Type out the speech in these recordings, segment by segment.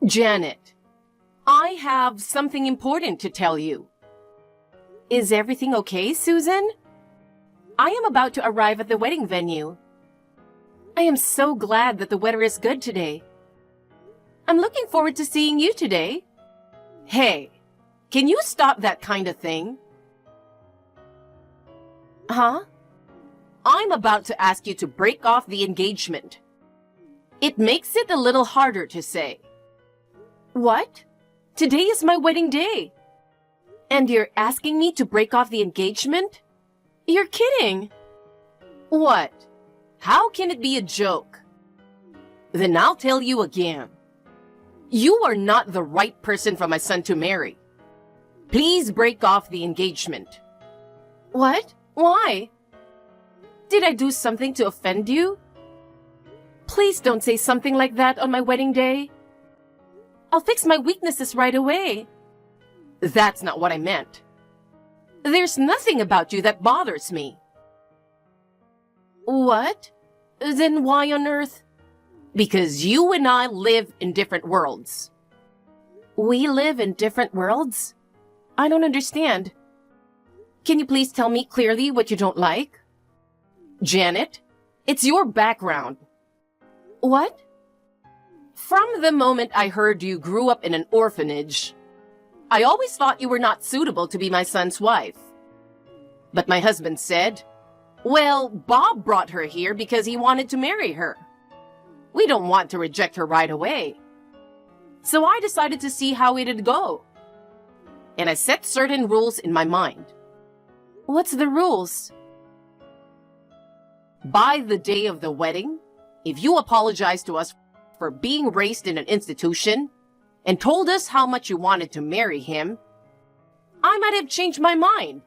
Janet, I have something important to tell you. Is everything okay, Susan? I am about to arrive at the wedding venue. I am so glad that the weather is good today. I'm looking forward to seeing you today. Hey, can you stop that kind of thing? Huh? I'm about to ask you to break off the engagement. It makes it a little harder to say. What? Today is my wedding day. And you're asking me to break off the engagement? You're kidding. What? How can it be a joke? Then I'll tell you again. You are not the right person for my son to marry. Please break off the engagement. What? Why? Did I do something to offend you? Please don't say something like that on my wedding day. I'll fix my weaknesses right away. That's not what I meant. There's nothing about you that bothers me. What? Then why on earth? Because you and I live in different worlds. We live in different worlds? I don't understand. Can you please tell me clearly what you don't like? Janet, it's your background. What? From the moment I heard you grew up in an orphanage, I always thought you were not suitable to be my son's wife. But my husband said, well, Bob brought her here because he wanted to marry her. We don't want to reject her right away. So I decided to see how it'd go. And I set certain rules in my mind. What's the rules? By the day of the wedding, if you apologize to us for being raised in an institution and told us how much you wanted to marry him, I might have changed my mind.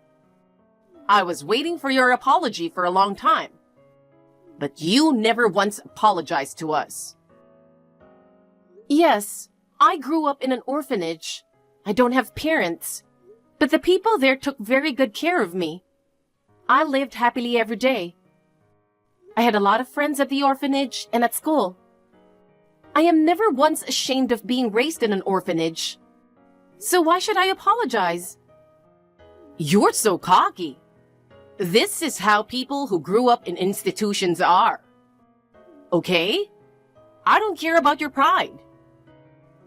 I was waiting for your apology for a long time, but you never once apologized to us. Yes, I grew up in an orphanage. I don't have parents, but the people there took very good care of me. I lived happily every day. I had a lot of friends at the orphanage and at school. I am never once ashamed of being raised in an orphanage. So why should I apologize? You're so cocky. This is how people who grew up in institutions are. Okay? I don't care about your pride.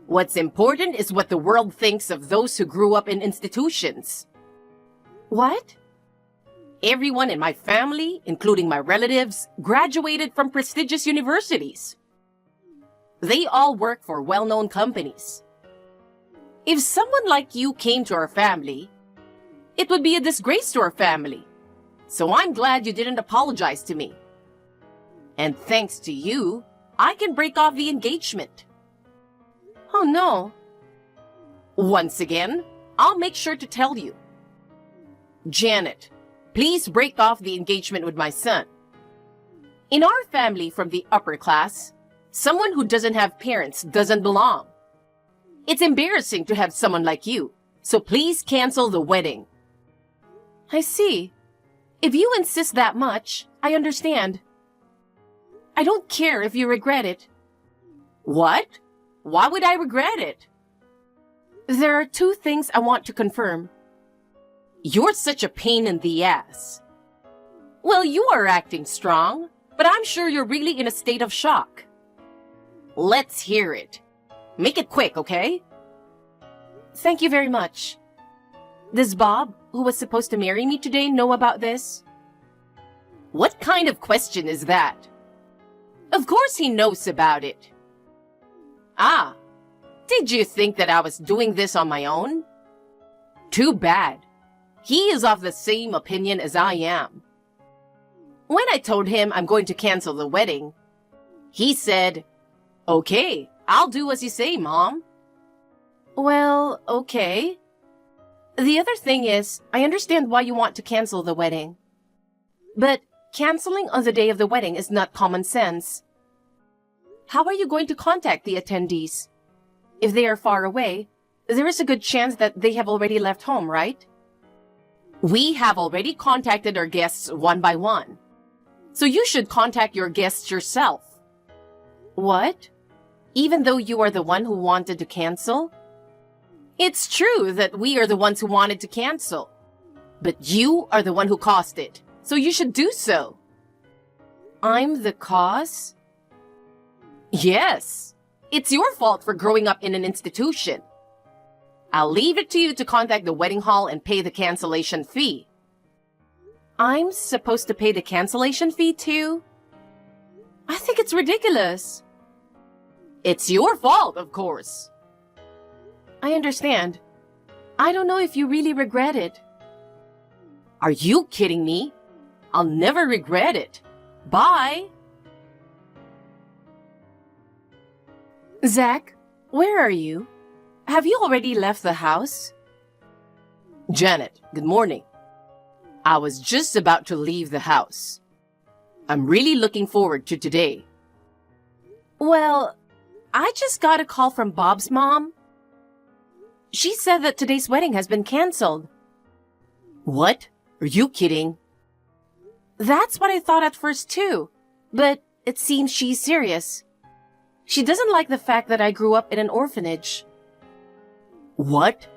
What's important is what the world thinks of those who grew up in institutions. What? Everyone in my family, including my relatives, graduated from prestigious universities. They all work for well-known companies. If someone like you came to our family, it would be a disgrace to our family. So I'm glad you didn't apologize to me. And thanks to you, I can break off the engagement. Oh no. Once again, I'll make sure to tell you. Janet, please break off the engagement with my son. In our family from the upper class, someone who doesn't have parents doesn't belong. It's embarrassing to have someone like you, so please cancel the wedding. I see. If you insist that much, I understand. I don't care if you regret it. What? Why would I regret it? There are two things I want to confirm. You're such a pain in the ass. Well, you are acting strong, but I'm sure you're really in a state of shock. Let's hear it. Make it quick, okay? Thank you very much. Does Bob, who was supposed to marry me today, know about this? What kind of question is that? Of course he knows about it. Ah, did you think that I was doing this on my own? Too bad. He is of the same opinion as I am. When I told him I'm going to cancel the wedding, he said, okay, I'll do as you say, Mom. Well, okay. The other thing is, I understand why you want to cancel the wedding. But canceling on the day of the wedding is not common sense. How are you going to contact the attendees? If they are far away, there is a good chance that they have already left home, right? We have already contacted our guests one by one. So you should contact your guests yourself. What? even though you are the one who wanted to cancel? It's true that we are the ones who wanted to cancel. But you are the one who caused it, so you should do so. I'm the cause? Yes. It's your fault for growing up in an institution. I'll leave it to you to contact the wedding hall and pay the cancellation fee. I'm supposed to pay the cancellation fee too? I think it's ridiculous. It's your fault, of course. I understand. I don't know if you really regret it. Are you kidding me? I'll never regret it. Bye. Zach, where are you? Have you already left the house? Janet, good morning. I was just about to leave the house. I'm really looking forward to today. Well, I just got a call from Bob's mom. She said that today's wedding has been canceled. What? Are you kidding? That's what I thought at first too, but it seems she's serious. She doesn't like the fact that I grew up in an orphanage. What?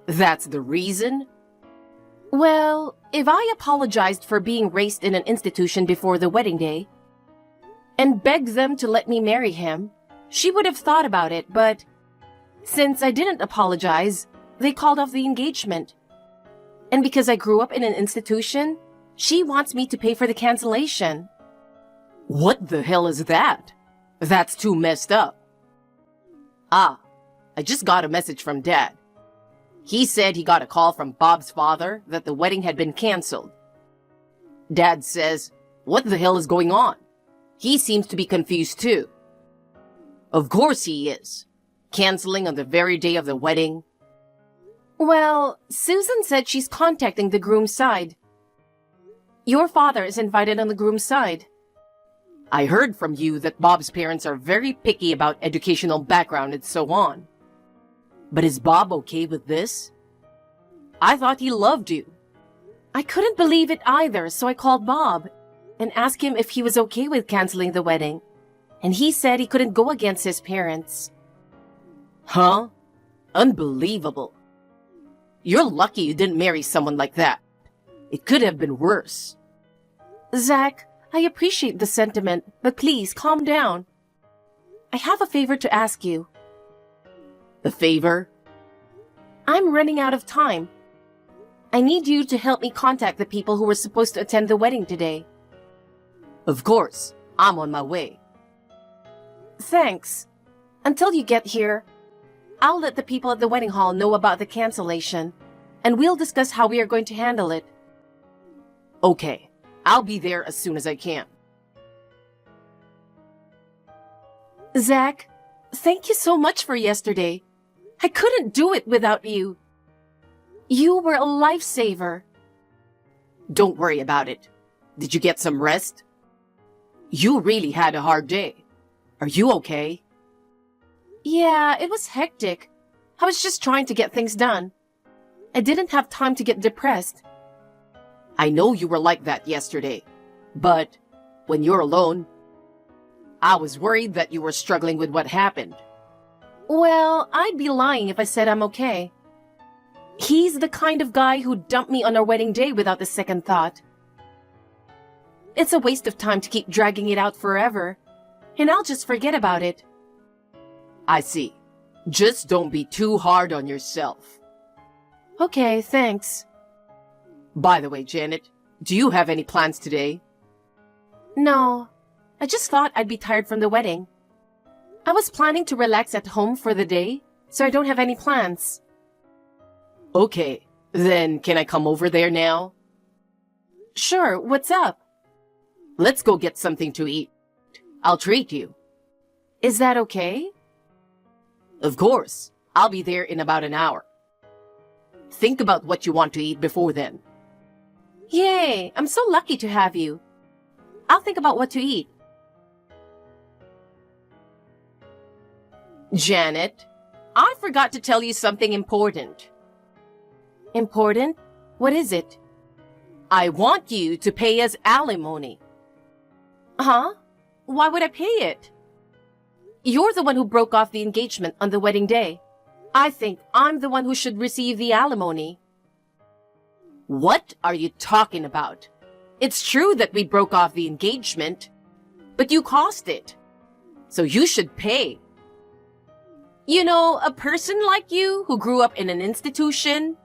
That's the reason? Well, if I apologized for being raised in an institution before the wedding day and begged them to let me marry him, she would have thought about it, but since I didn't apologize, they called off the engagement. And because I grew up in an institution, she wants me to pay for the cancellation. What the hell is that? That's too messed up. I just got a message from Dad. He said he got a call from Bob's father that the wedding had been canceled. Dad says, what the hell is going on? He seems to be confused too. Of course he is. Canceling on the very day of the wedding. Well, Susan said she's contacting the groom's side. Your father is invited on the groom's side. I heard from you that Bob's parents are very picky about educational background and so on. But is Bob okay with this? I thought he loved you. I couldn't believe it either, so I called Bob and asked him if he was okay with canceling the wedding. And he said he couldn't go against his parents. Huh? Unbelievable. You're lucky you didn't marry someone like that. It could have been worse. Zach, I appreciate the sentiment, but please calm down. I have a favor to ask you. A favor? I'm running out of time. I need you to help me contact the people who were supposed to attend the wedding today. Of course. I'm on my way. Thanks. Until you get here, I'll let the people at the wedding hall know about the cancellation, and we'll discuss how we are going to handle it. Okay. I'll be there as soon as I can. Zach, thank you so much for yesterday. I couldn't do it without you. You were a lifesaver. Don't worry about it. Did you get some rest? You really had a hard day. Are you okay? Yeah, it was hectic. I was just trying to get things done. I didn't have time to get depressed. I know you were like that yesterday, but when you're alone, I was worried that you were struggling with what happened. Well, I'd be lying if I said I'm okay. He's the kind of guy who dumped me on our wedding day without a second thought. It's a waste of time to keep dragging it out forever, and I'll just forget about it. I see. Just don't be too hard on yourself. Okay, thanks. By the way, Janet, do you have any plans today? No. I just thought I'd be tired from the wedding. I was planning to relax at home for the day, so I don't have any plans. Okay, then can I come over there now? Sure, what's up? Let's go get something to eat. I'll treat you. Is that okay? Of course. I'll be there in about an hour. Think about what you want to eat before then. Yay! I'm so lucky to have you. I'll think about what to eat. Janet, I forgot to tell you something important. Important? What is it? I want you to pay us alimony. Huh? Why would I pay it? You're the one who broke off the engagement on the wedding day. I think I'm the one who should receive the alimony. What are you talking about? It's true that we broke off the engagement, but you caused it. So you should pay. You know, a person like you who grew up in an institution,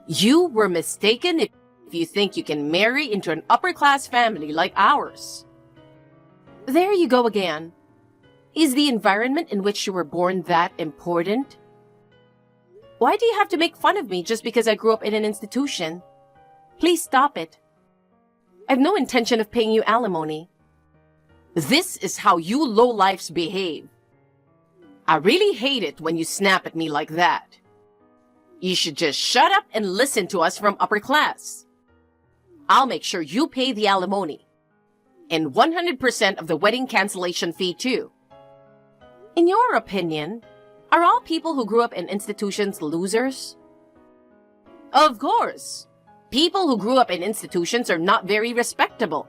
you were mistaken if you think you can marry into an upper-class family like ours. There you go again. Is the environment in which you were born that important? Why do you have to make fun of me just because I grew up in an institution? Please stop it. I've no intention of paying you alimony. This is how you lowlifes behave. I really hate it when you snap at me like that. You should just shut up and listen to us from upper class. I'll make sure you pay the alimony. And 100% of the wedding cancellation fee too. In your opinion, are all people who grew up in institutions losers? Of course. People who grew up in institutions are not very respectable.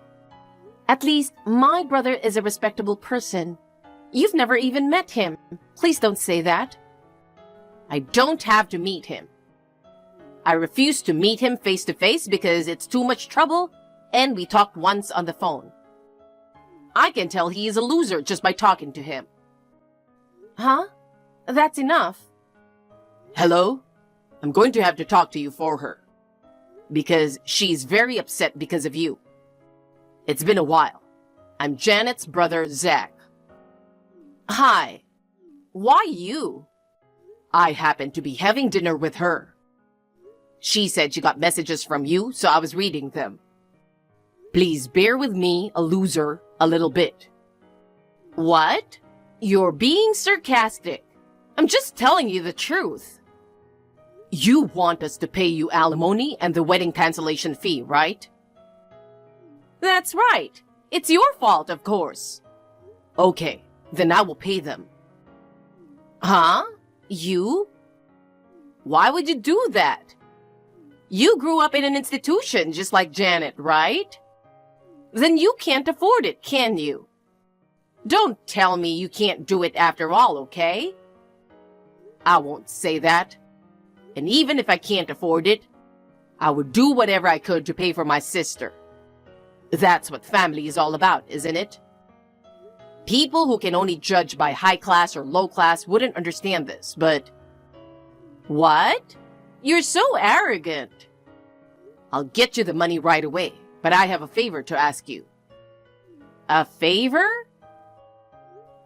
At least, my brother is a respectable person. You've never even met him. Please don't say that. I don't have to meet him. I refuse to meet him face to face because it's too much trouble, and we talked once on the phone. I can tell he is a loser just by talking to him. Huh? That's enough. Hello? I'm going to have to talk to you for her. Because she's very upset because of you. It's been a while. I'm Janet's brother, Zach. Hi. Why you? I happened to be having dinner with her. She said she got messages from you, so I was reading them. Please bear with me, a loser, a little bit. What? You're being sarcastic. I'm just telling you the truth. You want us to pay you alimony and the wedding cancellation fee, right? That's right. It's your fault, of course. Okay, then I will pay them. Huh? You? Why would you do that? You grew up in an institution just like Janet, right? Then you can't afford it, can you? Don't tell me you can't do it after all, okay? I won't say that. And even if I can't afford it, I would do whatever I could to pay for my sister. That's what family is all about, isn't it? People who can only judge by high class or low class wouldn't understand this, but... What? You're so arrogant. I'll get you the money right away, but I have a favor to ask you. A favor?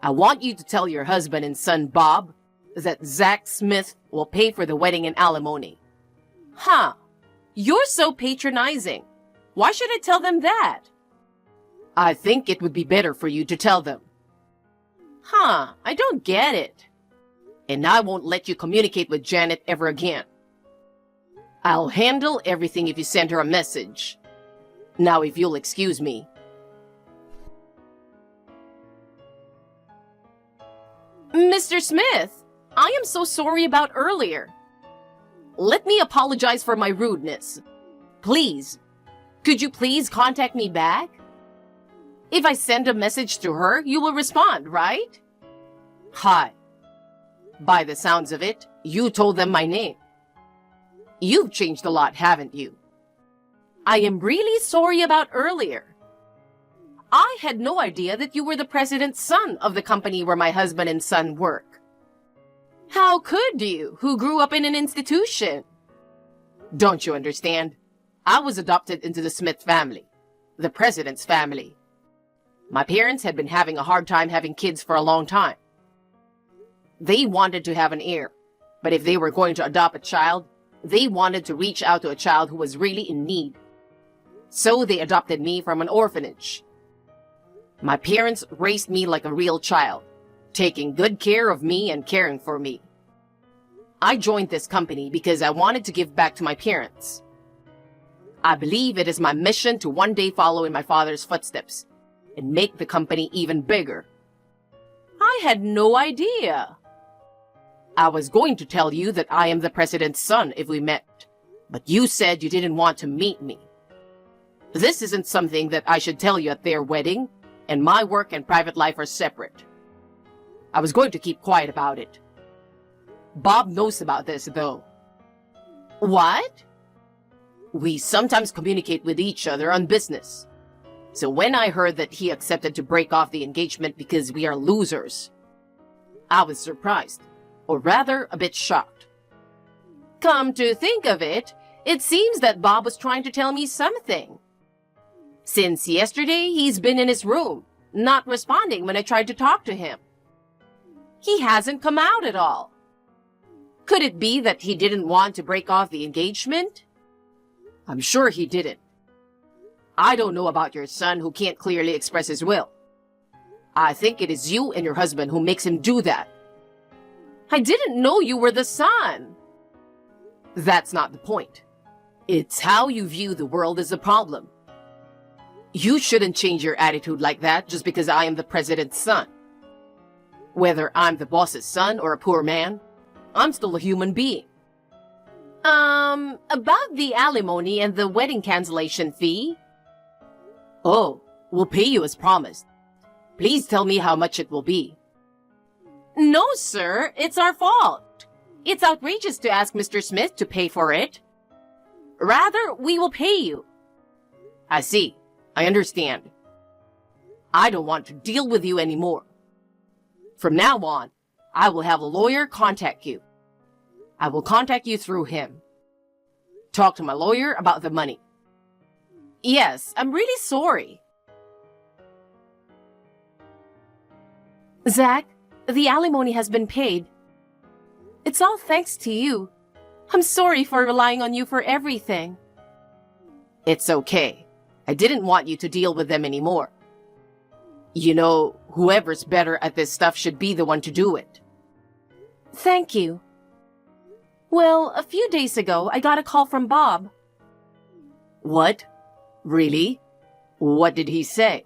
I want you to tell your husband and son, Bob, that Zach Smith will pay for the wedding and alimony. Huh. You're so patronizing. Why should I tell them that? I think it would be better for you to tell them. Huh, I don't get it. And I won't let you communicate with Janet ever again. I'll handle everything if you send her a message. Now, if you'll excuse me. Mr. Smith, I am so sorry about earlier. Let me apologize for my rudeness. Please, could you please contact me back? If I send a message to her, you will respond, right? Hi. By the sounds of it, you told them my name. You've changed a lot, haven't you? I am really sorry about earlier. I had no idea that you were the president's son of the company where my husband and son work. How could you, who grew up in an institution? Don't you understand? I was adopted into the Smith family, the president's family. My parents had been having a hard time having kids for a long time. They wanted to have an heir, but if they were going to adopt a child, they wanted to reach out to a child who was really in need. So they adopted me from an orphanage. My parents raised me like a real child, taking good care of me and caring for me. I joined this company because I wanted to give back to my parents. I believe it is my mission to one day follow in my father's footsteps and make the company even bigger. I had no idea. I was going to tell you that I am the president's son if we met, but you said you didn't want to meet me. This isn't something that I should tell you at their wedding, and my work and private life are separate. I was going to keep quiet about it. Bob knows about this, though. What? We sometimes communicate with each other on business. So when I heard that he accepted to break off the engagement because we are losers, I was surprised, or rather a bit shocked. Come to think of it, it seems that Bob was trying to tell me something. Since yesterday, he's been in his room, not responding when I tried to talk to him. He hasn't come out at all. Could it be that he didn't want to break off the engagement? I'm sure he didn't. I don't know about your son who can't clearly express his will. I think it is you and your husband who makes him do that. I didn't know you were the son. That's not the point. It's how you view the world is the problem. You shouldn't change your attitude like that just because I am the president's son. Whether I'm the boss's son or a poor man, I'm still a human being. About the alimony and the wedding cancellation fee? Oh, we'll pay you as promised. Please tell me how much it will be. No, sir, it's our fault. It's outrageous to ask Mr. Smith to pay for it. Rather, we will pay you. I see. I understand. I don't want to deal with you anymore. From now on, I will have a lawyer contact you. I will contact you through him. Talk to my lawyer about the money. Yes, I'm really sorry. Zach, the alimony has been paid. It's all thanks to you. I'm sorry for relying on you for everything. It's okay. I didn't want you to deal with them anymore. You know, whoever's better at this stuff should be the one to do it. Thank you. Well, a few days ago, I got a call from Bob. What? Really? What did he say?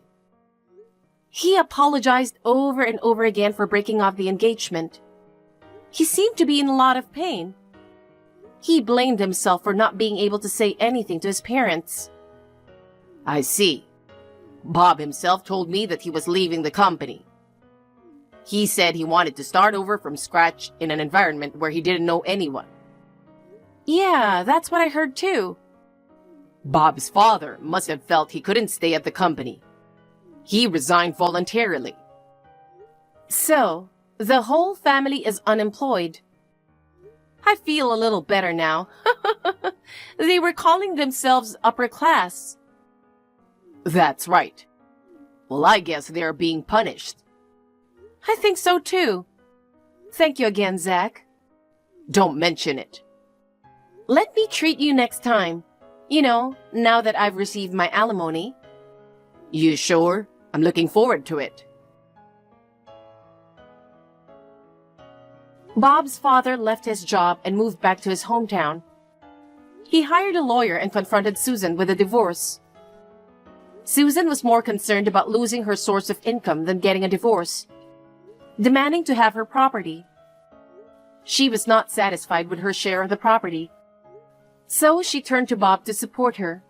He apologized over and over again for breaking off the engagement. He seemed to be in a lot of pain. He blamed himself for not being able to say anything to his parents. I see. Bob himself told me that he was leaving the company. He said he wanted to start over from scratch in an environment where he didn't know anyone. Yeah, that's what I heard too. Bob's father must have felt he couldn't stay at the company. He resigned voluntarily. So, the whole family is unemployed. I feel a little better now. They were calling themselves upper class. That's right. Well, I guess they're being punished. I think so too. Thank you again, Zach. Don't mention it. Let me treat you next time. You know, now that I've received my alimony. You sure? I'm looking forward to it. Bob's father left his job and moved back to his hometown. He hired a lawyer and confronted Susan with a divorce. Susan was more concerned about losing her source of income than getting a divorce, demanding to have her property. She was not satisfied with her share of the property, so she turned to Bob to support her.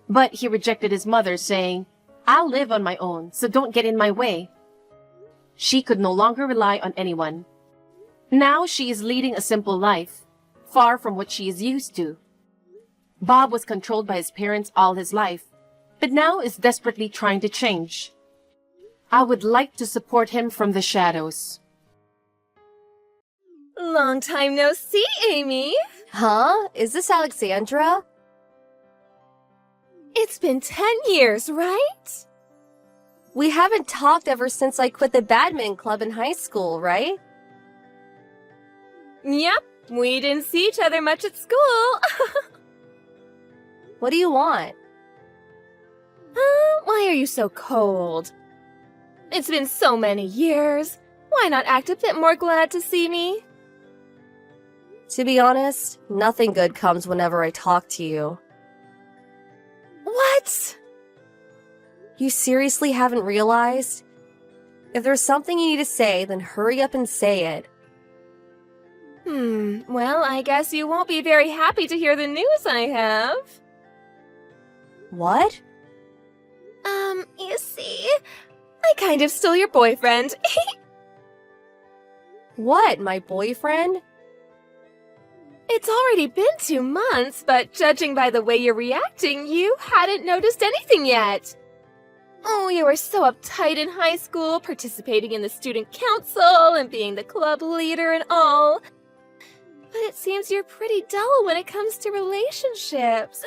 But he rejected his mother, saying, "I'll live on my own, so don't get in my way." She could no longer rely on anyone. Now she is leading a simple life, far from what she is used to. Bob was controlled by his parents all his life, but now is desperately trying to change. I would like to support him from the shadows. Long time no see, Amy. Huh? Is this Alexandra? It's been 10 years, right? We haven't talked ever since I quit the badminton club in high school, right? Yep, we didn't see each other much at school. What do you want? Why are you so cold? It's been so many years. Why not act a bit more glad to see me? To be honest, nothing good comes whenever I talk to you. What? You seriously haven't realized? If there's something you need to say, then hurry up and say it. Well, I guess you won't be very happy to hear the news I have. What? You see, I kind of stole your boyfriend. What, my boyfriend? It's already been 2 months, but judging by the way you're reacting, you hadn't noticed anything yet. Oh, you were so uptight in high school, participating in the student council and being the club leader and all. But it seems you're pretty dull when it comes to relationships.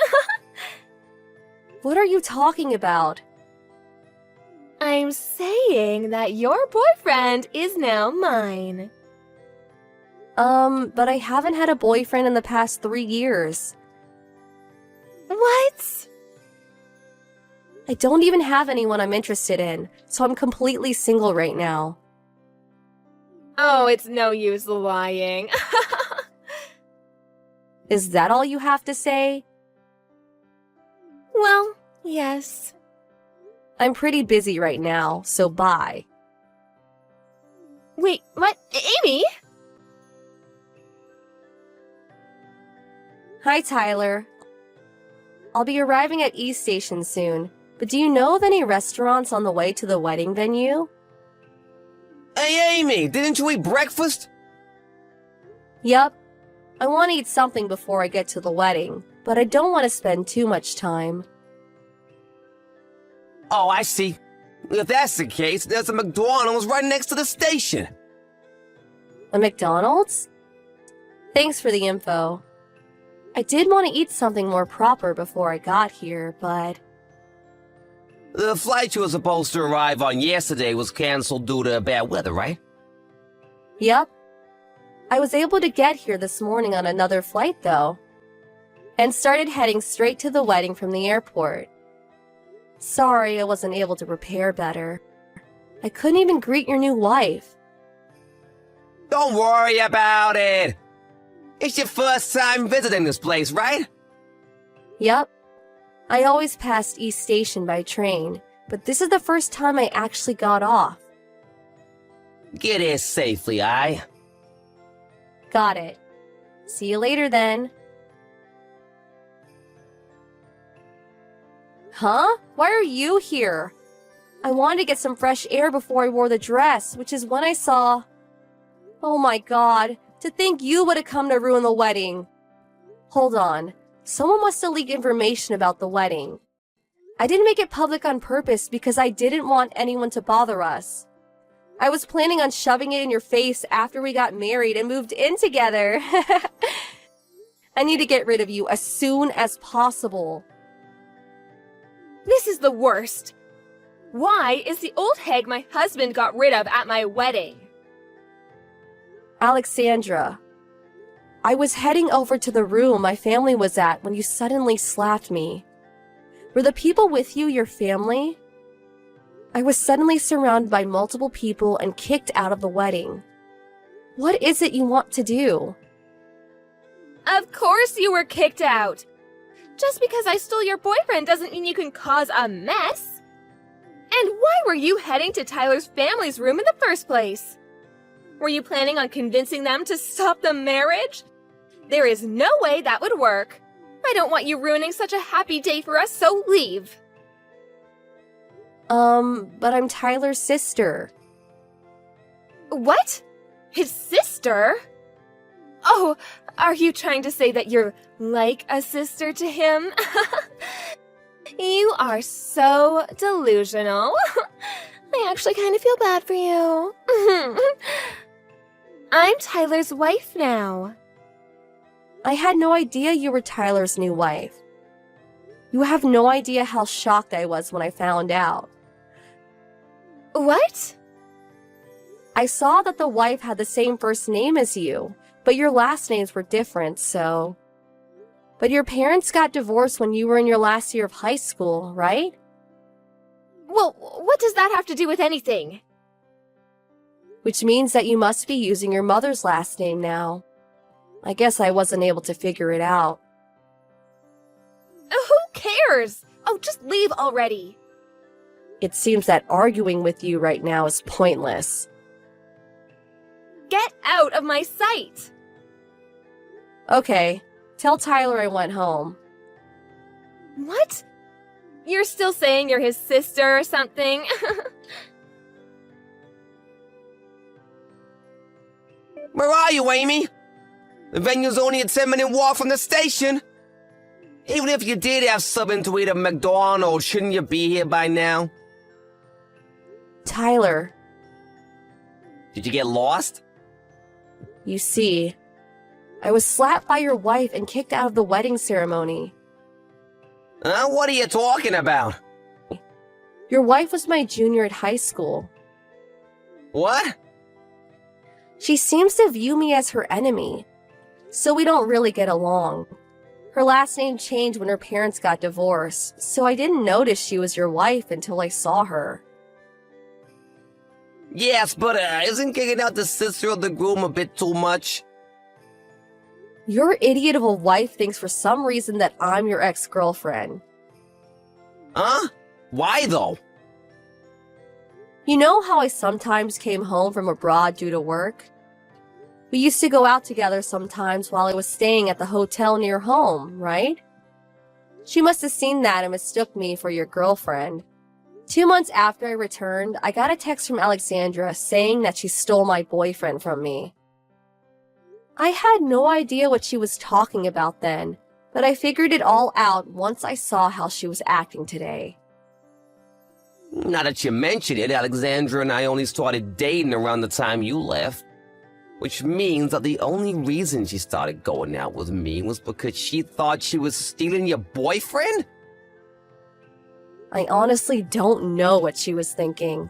What are you talking about? I'm saying that your boyfriend is now mine. But I haven't had a boyfriend in the past 3 years. What? I don't even have anyone I'm interested in, so I'm completely single right now. Oh, it's no use lying. Is that all you have to say? Well, yes. I'm pretty busy right now, so bye. Wait, what? Amy? Hi, Tyler. I'll be arriving at East Station soon, but do you know of any restaurants on the way to the wedding venue? Hey, Amy, didn't you eat breakfast? Yup. I want to eat something before I get to the wedding, but I don't want to spend too much time. Oh, I see. If that's the case, there's a McDonald's right next to the station. A McDonald's? Thanks for the info. I did want to eat something more proper before I got here, but... The flight you were supposed to arrive on yesterday was canceled due to bad weather, right? Yup. I was able to get here this morning on another flight, though, and started heading straight to the wedding from the airport. Sorry I wasn't able to prepare better. I couldn't even greet your new wife. Don't worry about it. It's your first time visiting this place, right? Yup. I always passed East Station by train, but this is the first time I actually got off. Get here safely, aye? Got it. See you later then. Huh? Why are you here? I wanted to get some fresh air before I wore the dress, which is when I saw... Oh my god, to think you would have come to ruin the wedding. Hold on. Someone must have leaked information about the wedding. I didn't make it public on purpose because I didn't want anyone to bother us. I was planning on shoving it in your face after we got married and moved in together. I need to get rid of you as soon as possible. This is the worst. Why is the old hag my husband got rid of at my wedding? Alexandra, I was heading over to the room my family was at when you suddenly slapped me. Were the people with you your family? I was suddenly surrounded by multiple people and kicked out of the wedding. What is it you want to do? Of course you were kicked out. Just because I stole your boyfriend doesn't mean you can cause a mess. And why were you heading to Tyler's family's room in the first place? Were you planning on convincing them to stop the marriage? There is no way that would work. I don't want you ruining such a happy day for us, so leave. But I'm Tyler's sister. What? His sister? Oh, are you trying to say that you're like a sister to him? You are so delusional. I actually kind of feel bad for you. I'm Tyler's wife now. I had no idea you were Tyler's new wife. You have no idea how shocked I was when I found out. What? I saw that the wife had the same first name as you, but your last names were different, so... But your parents got divorced when you were in your last year of high school, right? Well, what does that have to do with anything? Which means that you must be using your mother's last name now. I guess I wasn't able to figure it out. Who cares? Oh, just leave already. It seems that arguing with you right now is pointless. Get out of my sight! Okay, tell Tyler I went home. What? You're still saying you're his sister or something? Where are you, Amy? The venue's only a 10-minute walk from the station. Even if you did have something to eat at McDonald's, shouldn't you be here by now? Tyler, Did you get lost? you see, I was slapped by your wife and kicked out of the wedding ceremony. What are you talking about? Your wife was my junior at high school. What? She seems to view me as her enemy, so we don't really get along. Her last name changed when her parents got divorced, so I didn't notice she was your wife until I saw her. Yes, but isn't kicking out the sister of the groom a bit too much? Your idiot of a wife thinks for some reason that I'm your ex-girlfriend. Huh? Why though? You know how I sometimes came home from abroad due to work? We used to go out together sometimes while I was staying at the hotel near home, right? She must have seen that and mistook me for your girlfriend. 2 months after I returned, I got a text from Alexandra saying that she stole my boyfriend from me. I had no idea what she was talking about then, but I figured it all out once I saw how she was acting today. Now that you mention it, Alexandra and I only started dating around the time you left. Which means that the only reason she started going out with me was because she thought she was stealing your boyfriend? I honestly don't know what she was thinking.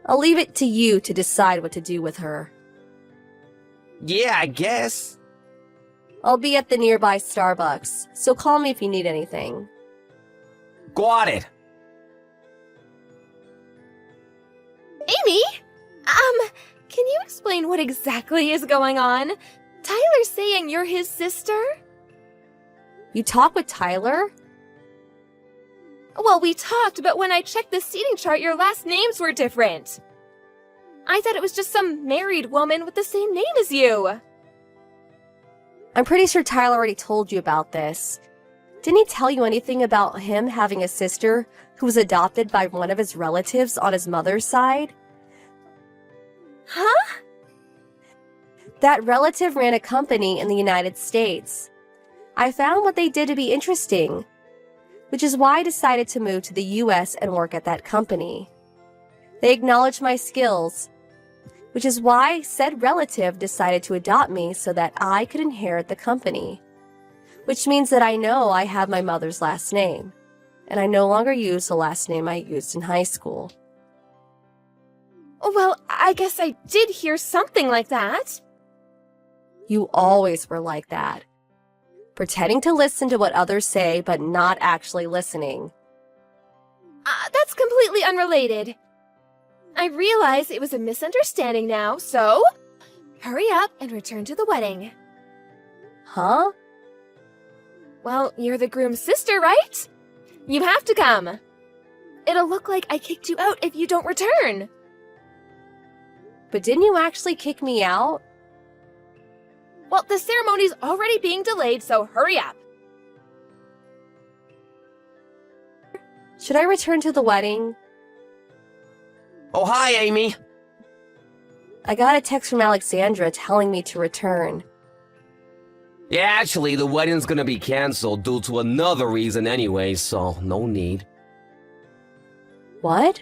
I'll leave it to you to decide what to do with her. Yeah, I guess. I'll be at the nearby Starbucks, so call me if you need anything. Got it. Amy? Can you explain what exactly is going on? Tyler's saying you're his sister? You talk with Tyler? Well, we talked, but when I checked the seating chart, your last names were different. I thought it was just some married woman with the same name as you. I'm pretty sure Tyler already told you about this. Didn't he tell you anything about him having a sister who was adopted by one of his relatives on his mother's side? Huh? That relative ran a company in the United States. I found what they did to be interesting, which is why I decided to move to the US and work at that company. They acknowledged my skills, which is why said relative decided to adopt me so that I could inherit the company. Which means that I know I have my mother's last name, and I no longer use the last name I used in high school. Well, I guess I did hear something like that. You always were like that. Pretending to listen to what others say, but not actually listening. That's completely unrelated. I realize it was a misunderstanding now, so hurry up and return to the wedding. Huh? Well, you're the groom's sister, right? You have to come. It'll look like I kicked you out if you don't return. But didn't you actually kick me out? Well, the ceremony's already being delayed, so hurry up. Should I return to the wedding? Oh, hi, Amy. I got a text from Alexandra telling me to return. Yeah, actually, the wedding's gonna be canceled due to another reason anyway, so no need. What?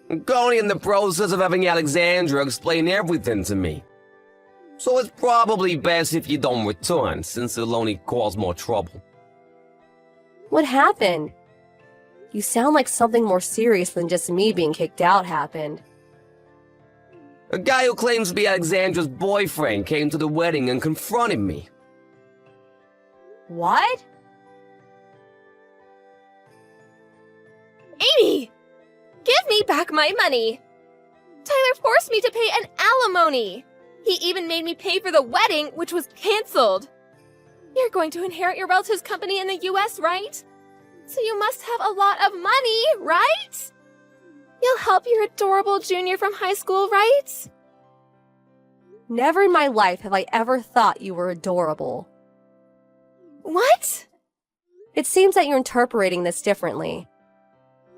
I'm currently in the process of having Alexandra explain everything to me. So it's probably best if you don't return, since it'll only cause more trouble. What happened? You sound like something more serious than just me being kicked out happened. A guy who claims to be Alexandra's boyfriend came to the wedding and confronted me. What? Amy! Give me back my money! Tyler forced me to pay an alimony! He even made me pay for the wedding, which was canceled. You're going to inherit your relative's company in the US, right? So you must have a lot of money, right? You'll help your adorable junior from high school, right? Never in my life have I ever thought you were adorable. What? It seems that you're interpreting this differently.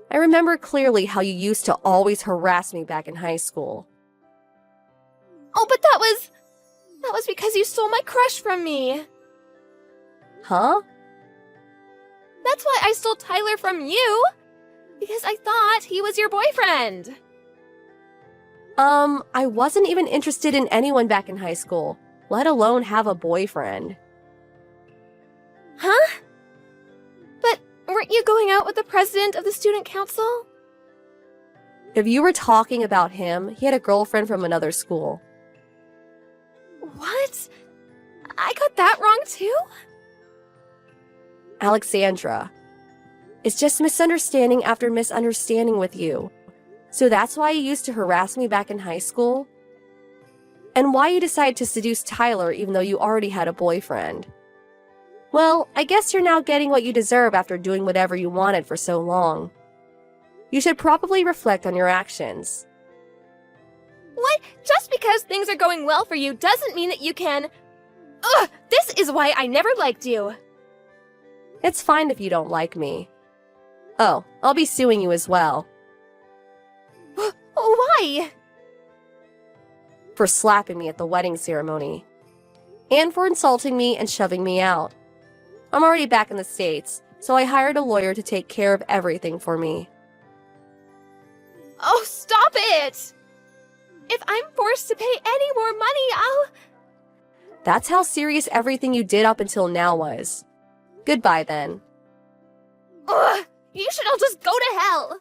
I remember clearly how you used to always harass me back in high school. Oh, but that was because you stole my crush from me. Huh? That's why I stole Tyler from you. Because I thought he was your boyfriend. I wasn't even interested in anyone back in high school, let alone have a boyfriend. Huh? But weren't you going out with the president of the student council? If you were talking about him, he had a girlfriend from another school. What? I got that wrong too? Alexandra. It's just misunderstanding after misunderstanding with you. So that's why you used to harass me back in high school? And why you decided to seduce Tyler even though you already had a boyfriend? Well, I guess you're now getting what you deserve after doing whatever you wanted for so long. You should probably reflect on your actions. What? Just because things are going well for you doesn't mean that you can... Ugh! This is why I never liked you. It's fine if you don't like me. Oh, I'll be suing you as well. Why? For slapping me at the wedding ceremony. And for insulting me and shoving me out. I'm already back in the States, so I hired a lawyer to take care of everything for me. Oh, stop it! If I'm forced to pay any more money, I'll... That's how serious everything you did up until now was. Goodbye then. Ugh! You should all just go to hell!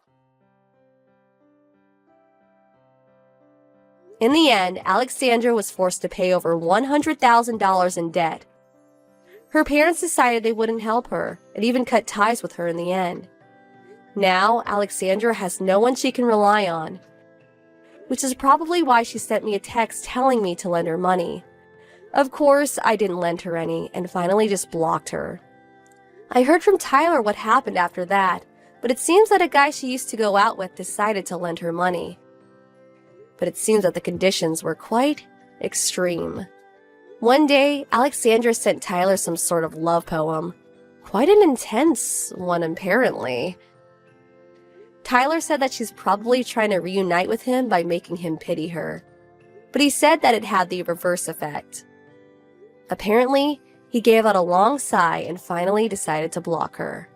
In the end, Alexandra was forced to pay over $100,000 in debt. Her parents decided they wouldn't help her, and even cut ties with her in the end. Now, Alexandra has no one she can rely on, which is probably why she sent me a text telling me to lend her money. Of course, I didn't lend her any, and finally just blocked her. I heard from Tyler what happened after that, but it seems that a guy she used to go out with decided to lend her money. But it seems that the conditions were quite extreme. One day, Alexandra sent Tyler some sort of love poem. Quite an intense one, apparently. Tyler said that she's probably trying to reunite with him by making him pity her. But he said that it had the reverse effect. Apparently, he gave out a long sigh and finally decided to block her.